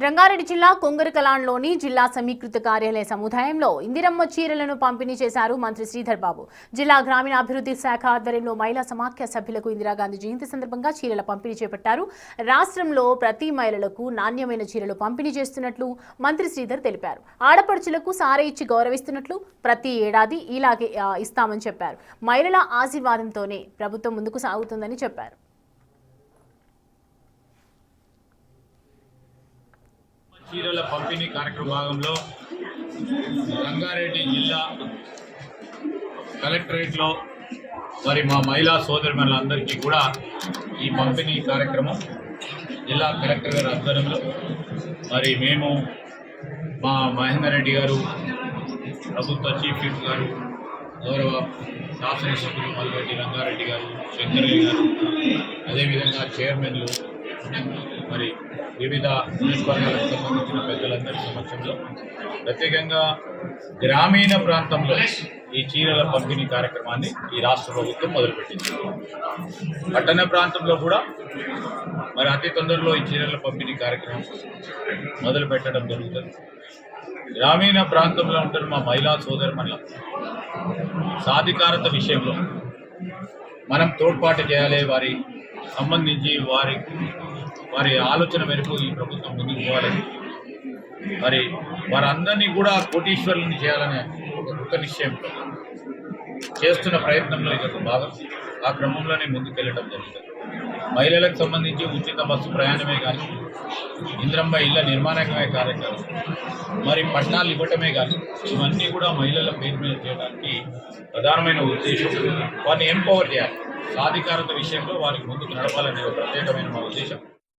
రంగారెడ్డి జిల్లా కొంగరకలాన్లోని జిల్లా సమీకృత కార్యాలయ సముదాయంలో ఇందిరమ్మ చీరలను పంపిణీ చేశారు మంత్రి శ్రీధర్ బాబు. జిల్లా గ్రామీణాభివృద్ధి శాఖ ఆధ్వర్యంలో మహిళా సమాఖ్య సభ్యులకు ఇందిరాగాంధీ జయంతి సందర్భంగా చీరల పంపిణీ చేపట్టారు. రాష్ట్రంలో ప్రతి మహిళలకు నాణ్యమైన చీరలు పంపిణీ చేస్తున్నట్లు మంత్రి శ్రీధర్ తెలిపారు. ఆడపడుచులకు సారే ఇచ్చి గౌరవిస్తున్నట్లు ప్రతి ఏడాది ఇలాగే ఇస్తామని చెప్పారు. మహిళల ఆశీర్వాదంతోనే ప్రభుత్వం ముందుకు సాగుతుందని చెప్పారు. చీరల పంపిణీ కార్యక్రమ భాగంలో రంగారెడ్డి జిల్లా కలెక్టరేట్లో మరి మా మహిళా సోదరిమణులందరికీ కూడా ఈ పంపిణీ కార్యక్రమం జిల్లా కలెక్టర్ గారి ఆధ్వర్యంలో మరి మేము మా మహేందర్ రెడ్డి గారు, ప్రభుత్వ చీఫ్ విప్ గారు, గౌరవ శాసనసభ్యులు మల్రెడ్డి రంగారెడ్డి గారు, శంకరయ్య గారు, అదేవిధంగా చైర్మన్లు, మరి వివిధ నియోజకవర్గాలకు సంబంధించిన పెద్దలందరి సమక్షంలో ప్రత్యేకంగా గ్రామీణ ప్రాంతంలో ఈ చీరల పంపిణీ కార్యక్రమాన్ని ఈ రాష్ట్ర ప్రభుత్వం మొదలుపెట్టింది. పట్టణ ప్రాంతంలో కూడా మరి అతి తొందరలో ఈ చీరల పంపిణీ కార్యక్రమం మొదలు పెట్టడం జరుగుతుంది. గ్రామీణ ప్రాంతంలో ఉంటున్న మా మహిళా సోదరుమణుల సాధికారత విషయంలో మనం తోడ్పాటు చేయాలి. వారి సంబంధించి వారి ఆలోచన మేరకు ఈ ప్రభుత్వం ముందుకు పోవాలని, మరి వారందరినీ కూడా కోటీశ్వరులను చేయాలనే ఒక కృత నిశ్చయంతో చేస్తున్న ప్రయత్నంలో ఇదొక భాగం. ఆ క్రమంలోనే ముందుకెళ్ళడం జరుగుతుంది. మహిళలకు సంబంధించి ఉచిత బస్సు ప్రయాణమే కానీ, ఇంద్రమ్మ ఇళ్ల నిర్మాణమే కార్యక్రమం, మరి పట్టాలు ఇవ్వటమే కానీ, ఇవన్నీ కూడా మహిళల పేరు మీద చేయడానికి ప్రధానమైన ఉద్దేశం. వారిని ఎంపవర్ చేయాలి. సాధికారత విషయంలో వారికి ముందుకు నడపాలనే ఒక ప్రత్యేకమైన మా ఉద్దేశం.